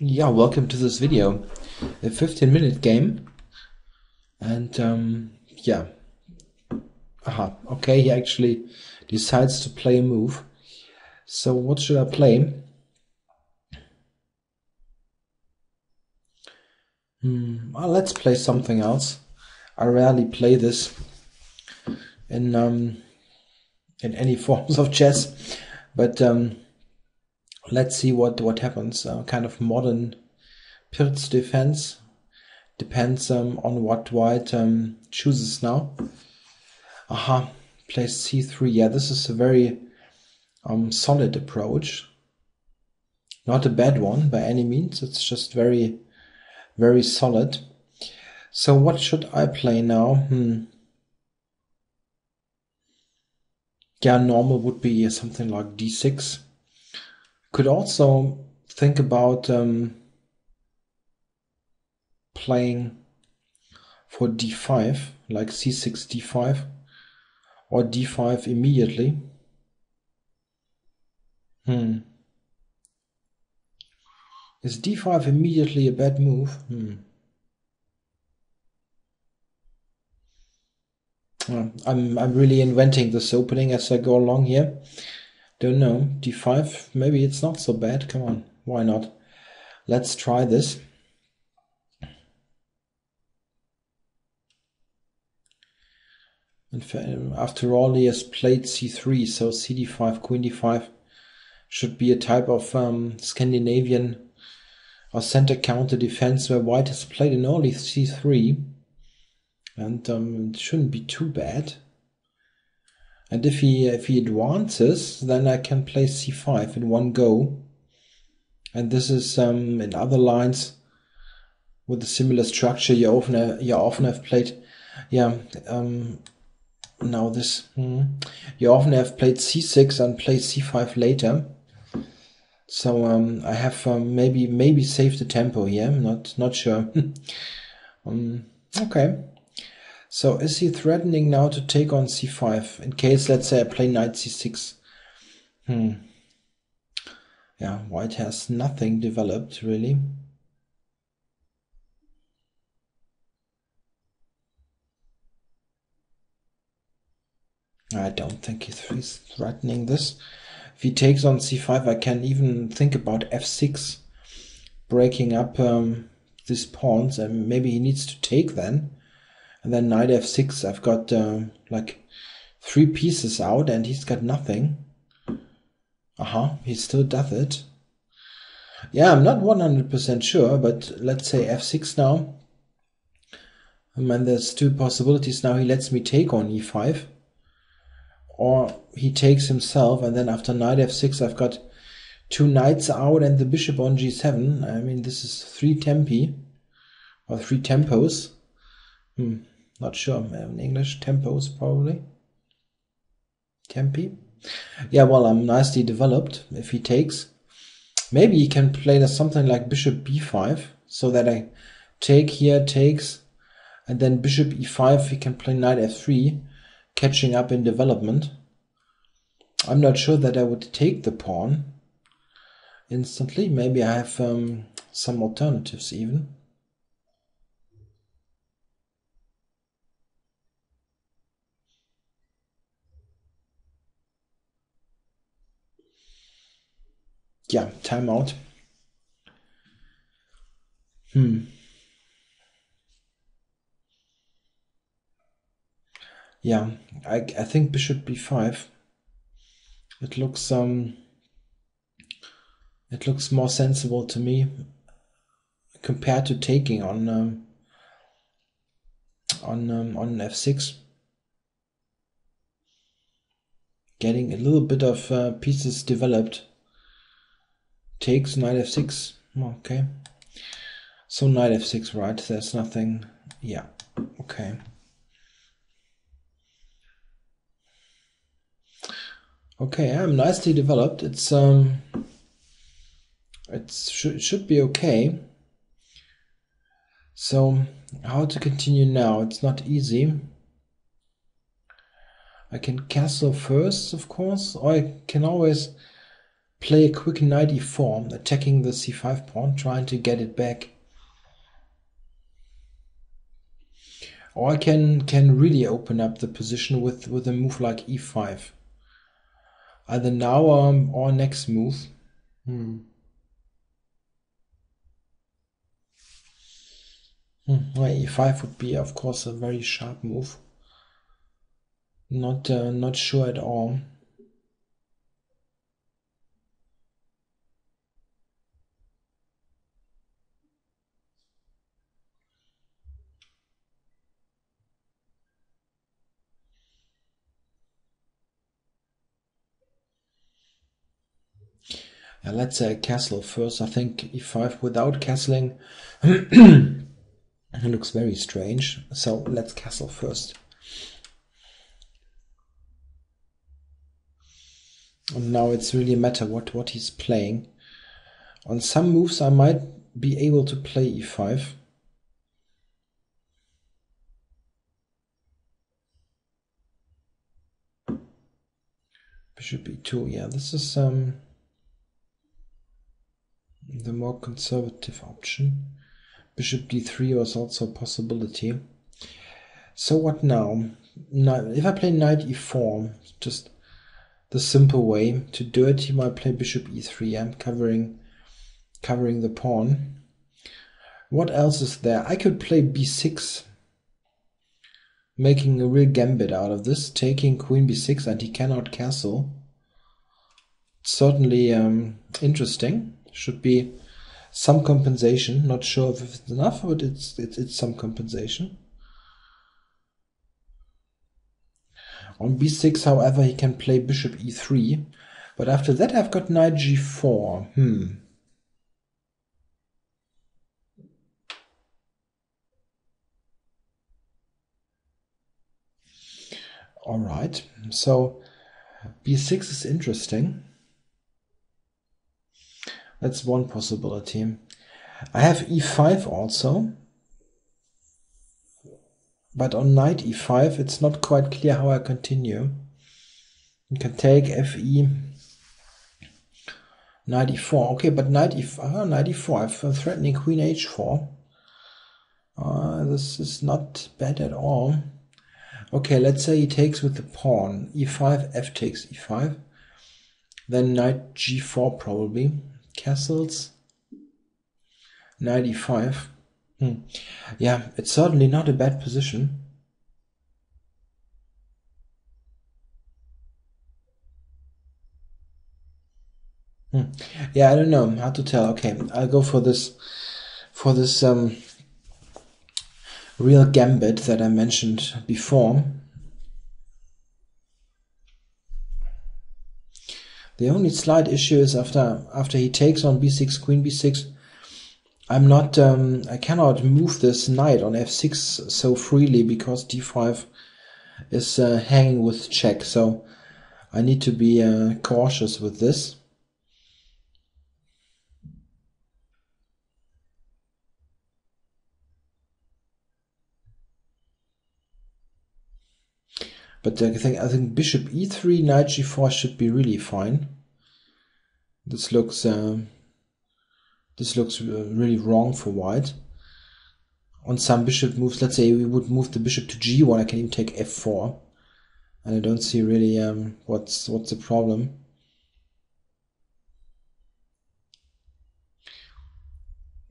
Yeah, welcome to this video. A 15-minute game. And yeah. Okay, he actually decides to play a move. So what should I play? Well, let's play something else. I rarely play this in any forms of chess, but let's see what happens. Kind of modern Pirc defense. Depends on what white chooses now. Plays c3. Yeah, this is a very solid approach. Not a bad one by any means. It's just very, very solid. So what should I play now? Yeah, normal would be something like d6. Could also think about playing for d5, like c6, d5, or d5 immediately. Is d5 immediately a bad move? I'm really inventing this opening as I go along here. Don't know. d5, maybe it's not so bad. Come on, why not? Let's try this. After all, he has played c3, so cd5, queen d5 should be a type of Scandinavian or center counter defense where white has played in only c3, and it shouldn't be too bad. And if he advances, then I can play c5 in one go. And this is in other lines with a similar structure you often have played. Yeah, now this you often have played c6 and play c5 later. So I have maybe saved the tempo here. I'm not sure. Okay. So is he threatening now to take on c5 in case, let's say, I play knight c6? Yeah, white has nothing developed really. I don't think he's threatening this. If he takes on c5, I can even think about f6, breaking up these pawns, and maybe he needs to take then. And then knight f6, I've got like 3 pieces out and he's got nothing. He still does it. Yeah, I'm not 100% sure, but let's say f6 now. And there's 2 possibilities now. He lets me take on e5. Or he takes himself, and then after knight f6 I've got 2 knights out and the bishop on g7. I mean, this is 3 tempi, or 3 tempos. Not sure in English. Tempos, probably. Tempi. Yeah, well, I'm nicely developed if he takes. Maybe he can play something like bishop b5, so that I take here, takes, and then bishop e5, he can play knight f3, catching up in development. I'm not sure that I would take the pawn instantly. Maybe I have some alternatives even. Yeah, timeout. Yeah, I think bishop b5. It looks more sensible to me compared to taking on f6. Getting a little bit of pieces developed. Takes knight f6. Okay. So knight f6, right? There's nothing. Yeah. Okay. Okay, I'm nicely developed. It should be okay. So how to continue now? It's not easy. I can castle first, of course, or I can always play a quick knight e4, attacking the c5 pawn, trying to get it back. Or I can really open up the position with a move like e5. Either now or next move. Well, e5 would be, of course, a very sharp move. Not sure at all. Let's say castle first. I think e5 without castling it looks very strange. So let's castle first. And now it's really a matter what he's playing. On some moves I might be able to play e5. Bishop e2, yeah, this is the more conservative option. Bishop d3 was also a possibility. So what now? Now, if I play knight e4, just the simple way to do it, he might play bishop e3. I'm covering the pawn. What else is there? I could play b6, making a real gambit out of this, taking queen b6, and he cannot castle. Certainly interesting. Should be some compensation. Not sure if it's enough, but it's some compensation. On b6, however, he can play bishop e3, but after that I've got knight g4. Alright, so b6 is interesting. That's one possibility. I have e5 also, but on knight e5 it's not quite clear how I continue. You can take fe, knight e4. Okay, but knight e4, I'm threatening queen h4. This is not bad at all. Okay, let's say he takes with the pawn. e5, f takes e5. Then knight g4 probably. Castles. Knight e5. Yeah, it's certainly not a bad position. Yeah, I don't know how to tell. Okay, I'll go for this real gambit that I mentioned before. The only slight issue is after he takes on b6, queen b6, I cannot move this knight on f6 so freely because d5 is hanging with check, so I need to be cautious with this. But I think bishop e3, knight g4 should be really fine. This looks really wrong for white. On some bishop moves, let's say we would move the bishop to g1, I can even take f4, and I don't see really what's the problem.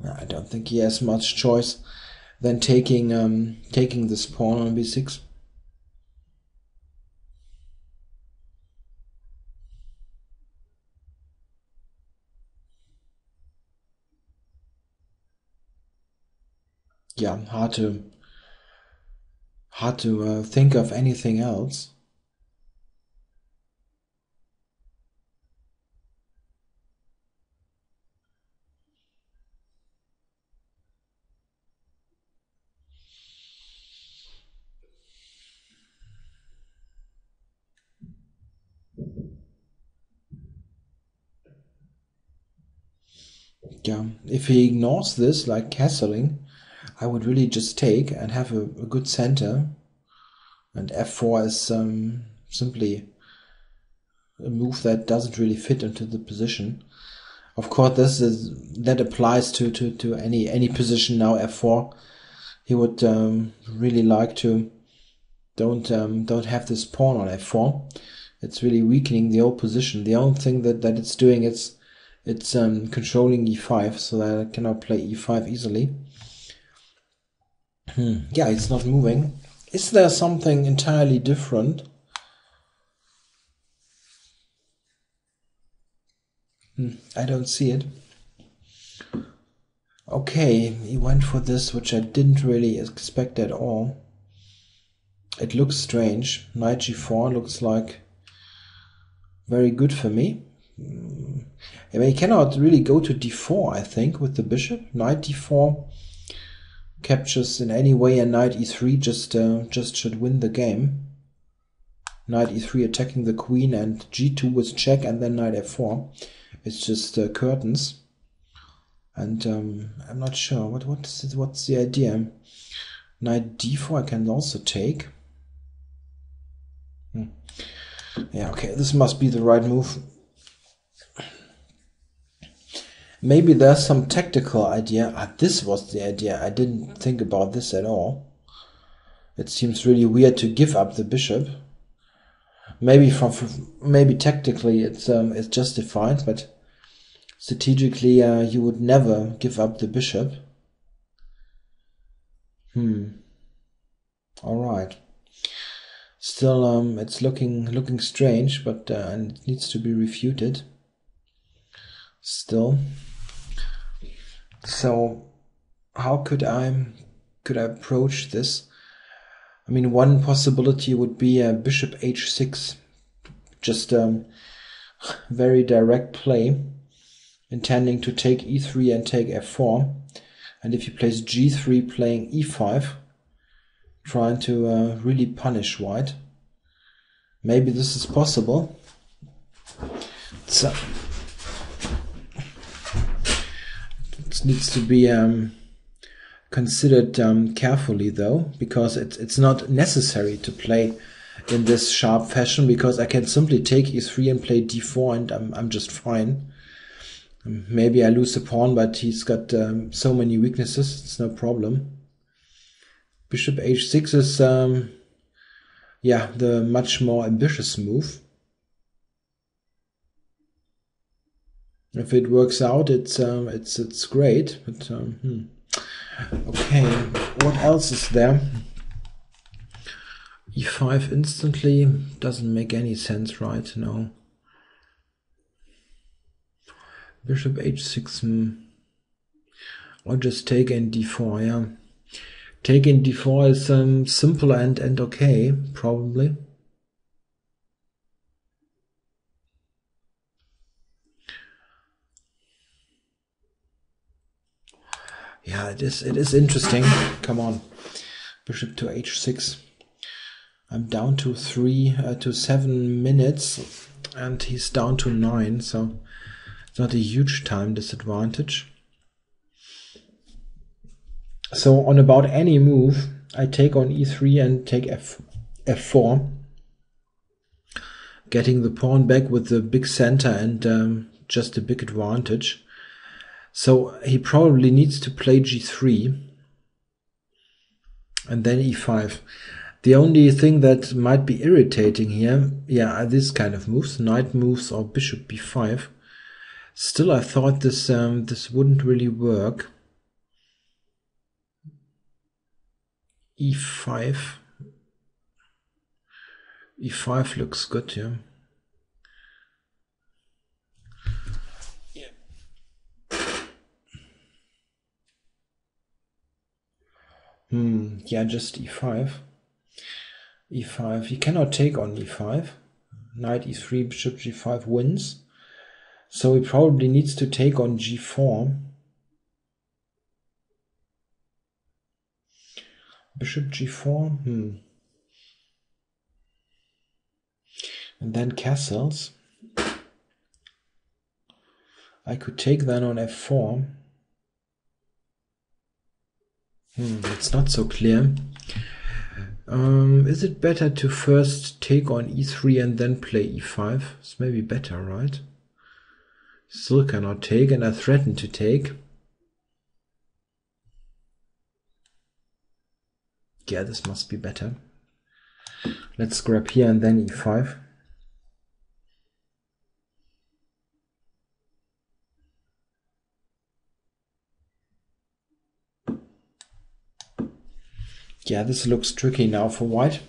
I don't think he has much choice than taking this pawn on b6. Yeah, hard to think of anything else. Yeah, if he ignores this, like castling, I would really just take and have a good center, and f4 is simply a move that doesn't really fit into the position. Of course, that applies to any position now. F4. He would really like to don't have this pawn on F4. It's really weakening the old position. The only thing that it's doing it's controlling E5, so that I cannot play E5 easily. Yeah, it's not moving. Is there something entirely different? I don't see it. Okay, he went for this, which I didn't really expect at all. It looks strange. Knight G4 looks like very good for me. I mean, he cannot really go to D4, I think, with the bishop. Knight D4 captures in any way, and Knight E3 just should win the game. Knight E3 attacking the queen, and G2 with check, and then Knight F4. It's just curtains, and I'm not sure what's the idea. Knight D4 I can also take. Yeah, okay, this must be the right move. Maybe there's some tactical idea. This was the idea. I didn't think about this at all. It seems really weird to give up the bishop. Maybe maybe tactically it's justified, but strategically you would never give up the bishop. All right. Still, it's looking strange, but and it needs to be refuted. Still. So, how could I approach this? I mean, one possibility would be a bishop h6, just very direct play, intending to take e3 and take f4, and if he plays g3 playing e5, trying to really punish white. Maybe this is possible. So it needs to be considered carefully, though, because it's not necessary to play in this sharp fashion, because I can simply take e3 and play d4 and I'm just fine. Maybe I lose a pawn, but he's got so many weaknesses, it's no problem. Bishop h6 is yeah, the much more ambitious move. If it works out, it's great, but okay, what else is there? e5 instantly doesn't make any sense, right? No. Bishop h6, or just take in d4, yeah. Take in d4 is simple and okay, probably. Yeah, it is interesting. Come on, bishop to h6. I'm down to 7 minutes, and he's down to 9, so it's not a huge time disadvantage. So on about any move, I take on e3 and take f4, getting the pawn back with the big center and just a big advantage. So he probably needs to play g3 and then e5. The only thing that might be irritating here, yeah, are this kind of moves, knight moves or bishop b5. Still, I thought this wouldn't really work. e5. e5 looks good here. Yeah, just e5. e5. He cannot take on e5. Knight e3, bishop g5 wins. So he probably needs to take on g4. Bishop g4. And then castles. I could take then on f4. It's not so clear. Is it better to first take on e3 and then play e5? It's maybe better, right? Still cannot take, and I threaten to take. Yeah, this must be better. Let's grab here and then e5. Yeah, this looks tricky now for white.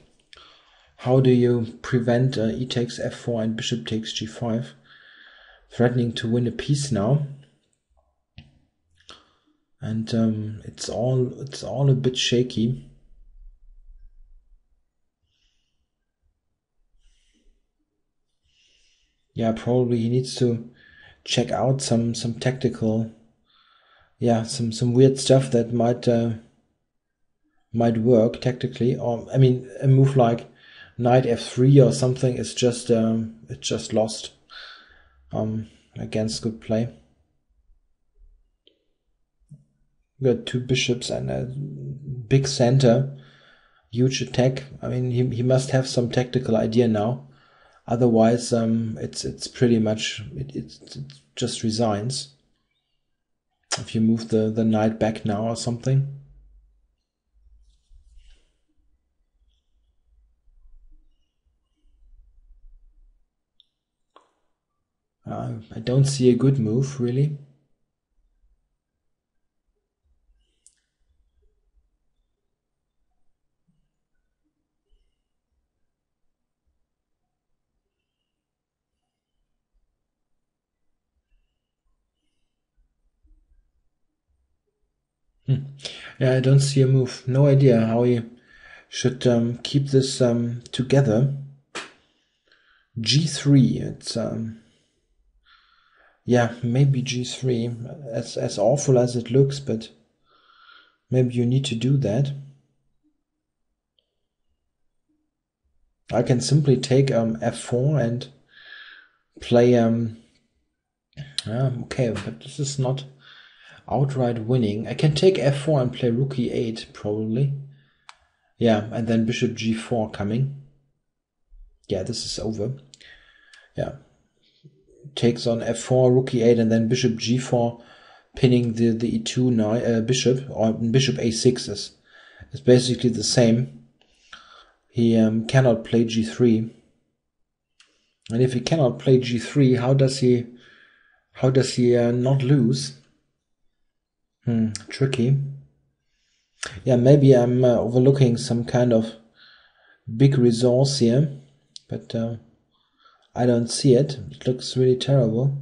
How do you prevent e takes f4 and bishop takes g5? Threatening to win a piece now. And it's all a bit shaky. Yeah, probably he needs to check out some tactical, yeah, some weird stuff that might work tactically. Or I mean, a move like knight f3 or something is just it's just lost against good play. We got two bishops and a big center, huge attack. I mean, he must have some tactical idea now. Otherwise, it's pretty much it just resigns. If you move the knight back now or something. I don't see a good move, really. Yeah, I don't see a move. No idea how he should keep this together. G3, it's yeah, maybe G3, as awful as it looks, but maybe you need to do that. I can simply take f4 and play okay, but this is not outright winning. I can take f4 and play rook e8 probably. Yeah, and then bishop g4 coming. Yeah, this is over. Yeah, takes on f4, rook e8, and then bishop g4, pinning the e2 bishop, or bishop a6 is basically the same. He cannot play g3, and if he cannot play g3, how does he not lose? Tricky. Yeah, maybe I'm overlooking some kind of big resource here, but I don't see it. It looks really terrible.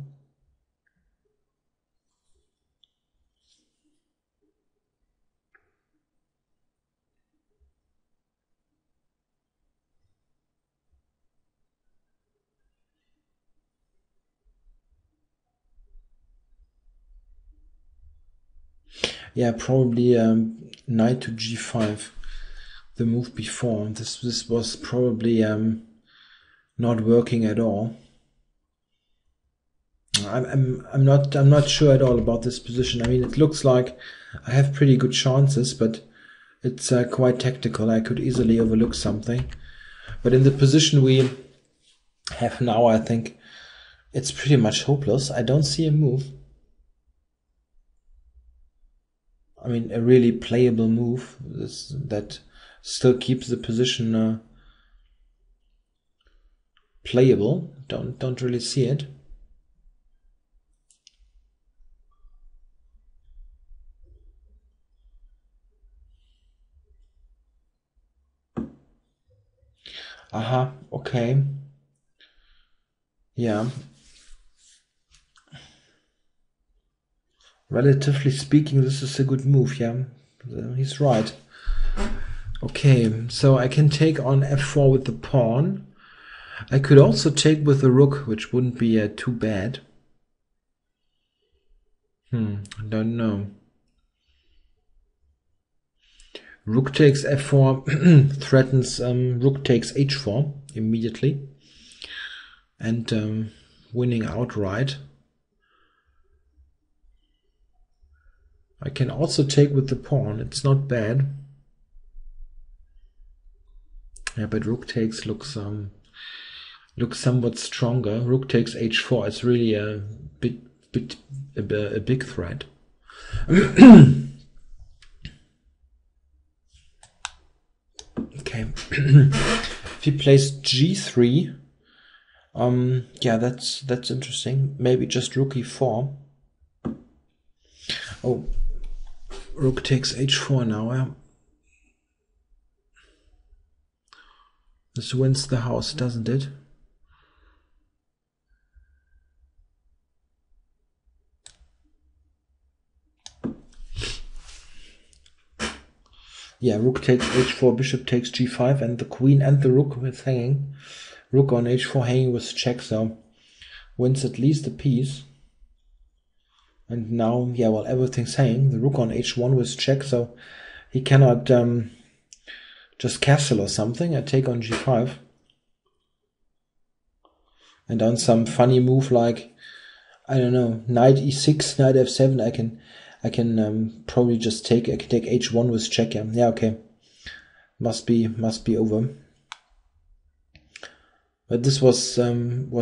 Yeah, probably knight to g5. The move before this was probably not working at all. I'm not sure at all about this position. I mean, it looks like I have pretty good chances, but it's quite tactical. I could easily overlook something. But in the position we have now, I think it's pretty much hopeless. I don't see a move. I mean, a really playable move that still keeps the position playable. Don't really see it. Aha, okay. Yeah. Relatively speaking, this is a good move, yeah. He's right. Okay, so I can take on f4 with the pawn. I could also take with the rook, which wouldn't be too bad. I don't know. Rook takes f4 threatens rook takes h4 immediately, and winning outright. I can also take with the pawn. It's not bad. Yeah, but rook takes looks somewhat stronger. Rook takes h4 is really a big threat. Okay. If he plays g3, yeah, that's interesting. Maybe just rook e4. Oh, rook takes h4 now. Yeah. This wins the house, doesn't it? Yeah, rook takes h4, bishop takes g5, and the queen and the rook is hanging. Rook on h4 hanging with check, so wins at least a piece. And now, yeah, well, everything's hanging. The rook on h1 with check, so he cannot just castle or something. I take on g5. And on some funny move like, I don't know, knight e6, knight f7, I can probably just take h1 with check. Yeah, okay. Must be over. But this was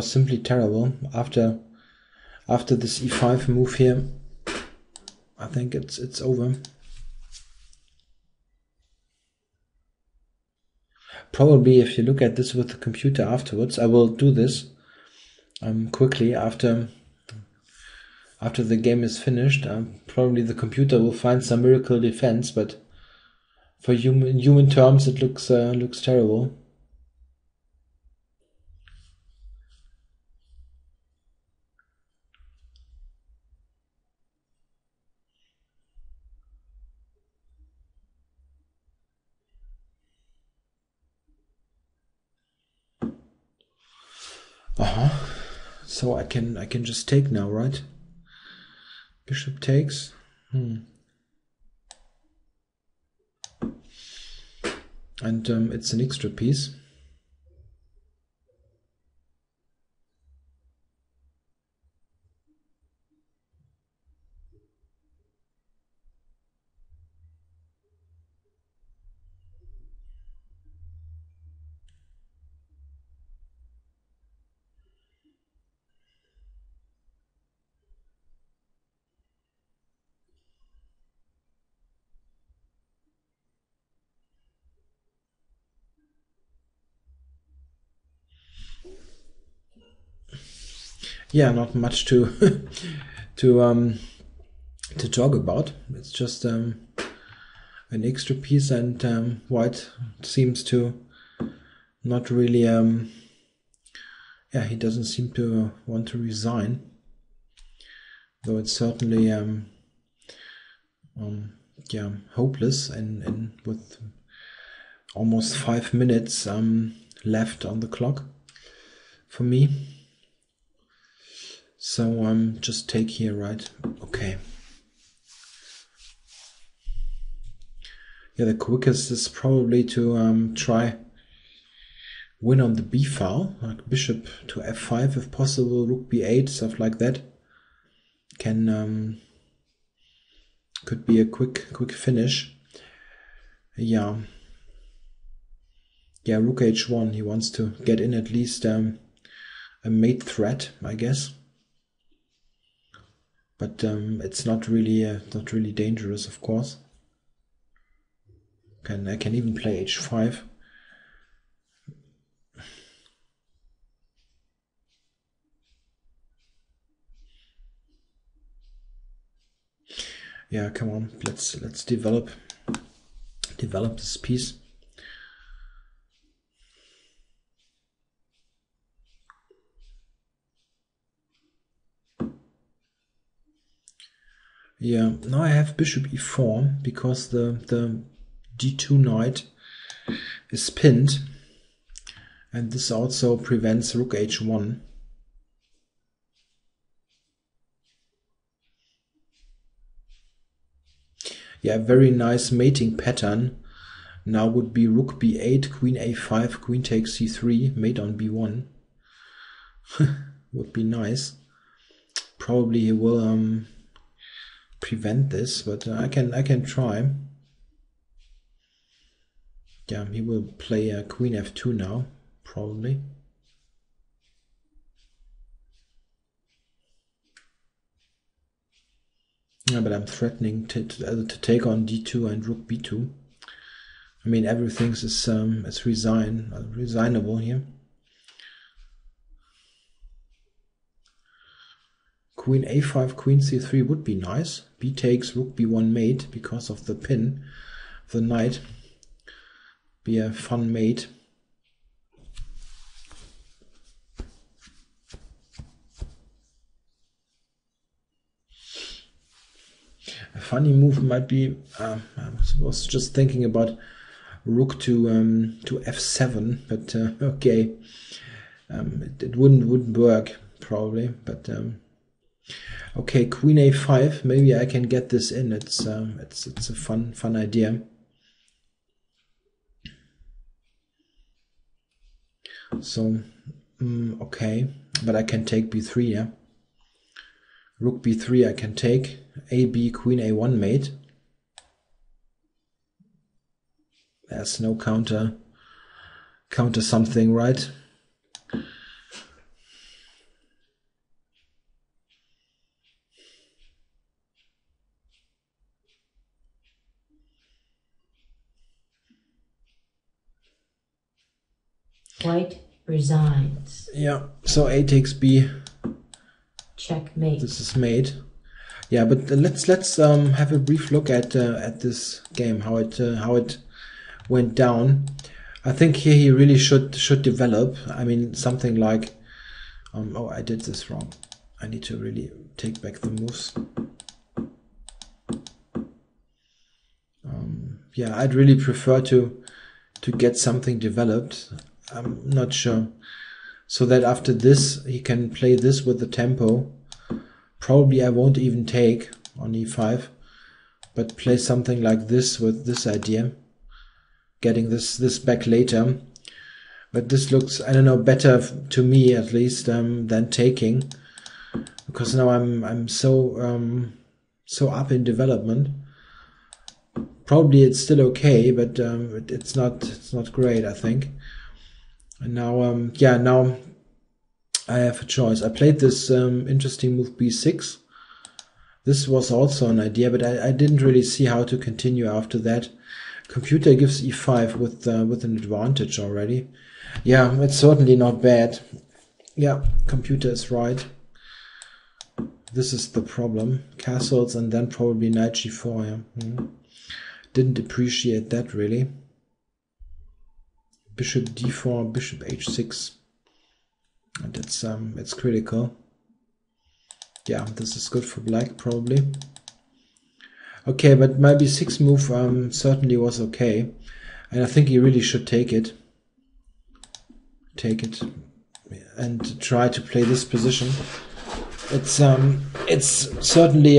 simply terrible. After this e5 move here, I think it's over. Probably if you look at this with the computer afterwards, I will do this quickly after the game is finished. Probably the computer will find some miracle defense, but for human terms it looks terrible. So I can just take now, right? Bishop takes. And it's an extra piece. Yeah, not much to to talk about. It's just an extra piece, and White seems to not really yeah, he doesn't seem to want to resign, though it's certainly yeah, hopeless and with almost 5 minutes left on the clock for me. So just take here, right? Okay. Yeah, the quickest is probably to try win on the b file, like bishop to f5 if possible, rook b8, stuff like that. Could be a quick finish. Yeah, rook h1. He wants to get in at least a mate threat, I guess. But it's not really dangerous, of course. I can even play h5. Yeah, come on, let's develop this piece. Yeah, now I have bishop e4 because the d2 knight is pinned, and this also prevents rook h1. Yeah, very nice mating pattern now would be rook b8, queen a5, queen takes c3, mate on b1. Would be nice. Probably he will prevent this, but I can try. Yeah, he will play queen f2 now, probably. Yeah, but I'm threatening to take on d2 and rook b2. I mean, everything is resignable here. Queen a5, queen c3 would be nice. B takes, rook b1 mate because of the pin of the knight. Be a fun mate. A funny move might be, I was just thinking about rook to f7, but okay, it wouldn't work probably. But okay, queen a5. Maybe I can get this in. It's a fun idea. So okay, but I can take b3. Yeah, rook b3 I can take. AB queen a1 mate. There's no counter something, right? White resigns. Yeah, so a takes b. Checkmate. This is mate. Yeah, but let's have a brief look at this game, how it went down. I think here he really should develop. I mean, something like oh, I did this wrong. I need to really take back the moves. Yeah, I'd really prefer to get something developed. I'm not sure. So that after this he can play this with the tempo. Probably I won't even take on e5, but play something like this with this idea, getting this back later. But this looks, I don't know, better to me at least than taking, because now I'm so up in development. Probably it's still okay, but it's not great, I think. And now yeah, now I have a choice. I played this interesting move b6. This was also an idea, but I didn't really see how to continue after that. Computer gives e5 with an advantage already. Yeah, it's certainly not bad. Yeah, computer is right. This is the problem. Castles and then probably knight g4. Yeah. Didn't appreciate that really. Bishop d4, bishop h6. And it's critical. Yeah, this is good for black probably. Okay, but my b6 move certainly was okay, and I think he really should take it. Take it and try to play this position. It's certainly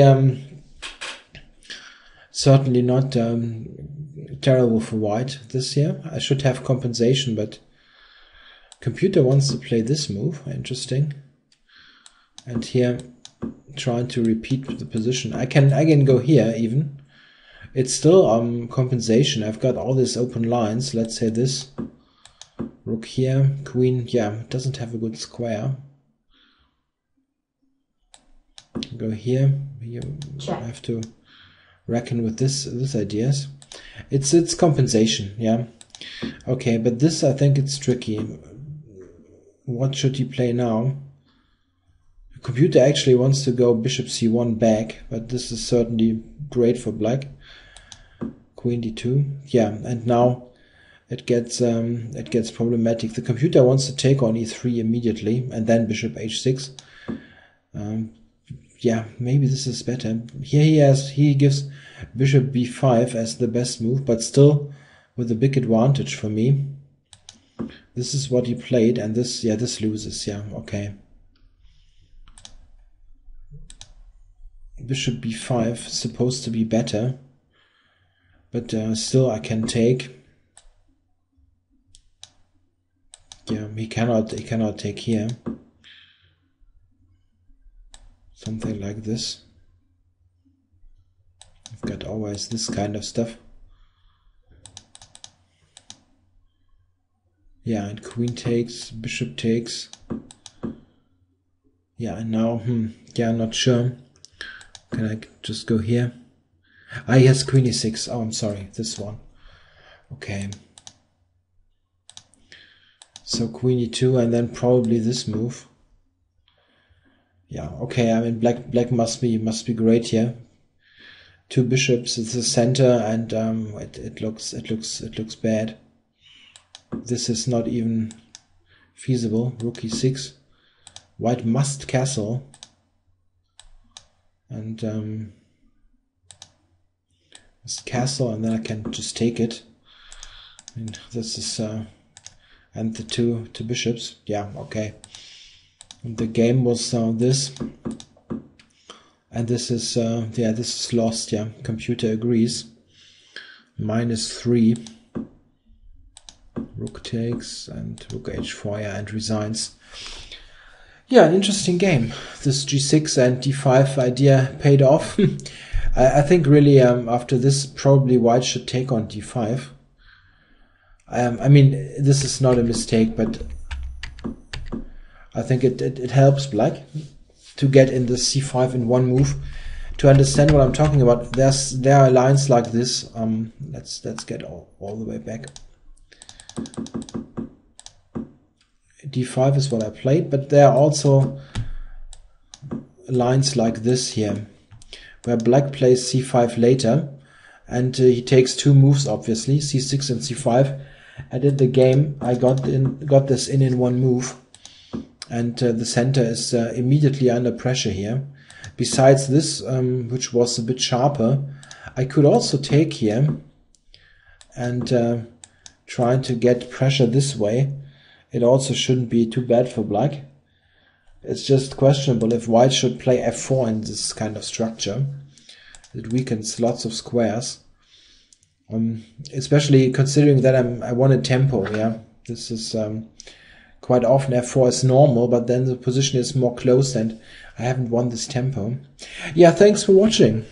not terrible for white this year. I should have compensation, but computer wants to play this move. Interesting. And here trying to repeat the position. I can go here even. It's still compensation. I've got all these open lines. Let's say this. Rook here, queen, yeah, it doesn't have a good square. Go here. You have to reckon with this ideas. It's compensation, yeah. Okay, but this I think it's tricky. What should he play now? The computer actually wants to go bishop c1 back, but this is certainly great for black. Queen d2, yeah, and now it gets problematic. The computer wants to take on e3 immediately, and then bishop h6. Yeah, maybe this is better. Here he gives bishop b5 as the best move, but still with a big advantage for me. This is what he played, and this loses. Yeah, okay. Bishop b5 is supposed to be better, but still I can take. Yeah, he cannot take here. Something like this. I've got always this kind of stuff. Yeah, and queen takes, bishop takes. Yeah, and now, yeah, not sure. Can I just go here? Ah, yes, queen e6. Oh, I'm sorry, this one. Okay. So queen e2 and then probably this move. Yeah, okay, I mean black must be great here. Two bishops at the center, and it looks bad. This is not even feasible. Rook e6. White must castle. And must castle, and then I can just take it. And this is and the two bishops. Yeah, okay. And the game was this. And this is yeah, this is lost. Yeah, computer agrees. -3. Rook takes and rook h4, yeah, and resigns. Yeah, an interesting game. This g6 and d5 idea paid off. I think really after this probably white should take on d5. I mean, this is not a mistake, but I think it helps black to get in the c5 in one move. To understand what I'm talking about, there are lines like this. Let's get all the way back. d5 is what I played, but there are also lines like this here, where black plays c5 later, and he takes two moves, obviously, c6 and c5. And in the game, I got this in one move, and the center is immediately under pressure here. Besides this, which was a bit sharper, I could also take here and trying to get pressure this way. It also shouldn't be too bad for black. It's just questionable if white should play f4 in this kind of structure. It weakens lots of squares. Especially considering that I want a tempo, yeah. This is quite often f4 is normal, but then the position is more closed and I haven't won this tempo. Yeah, thanks for watching.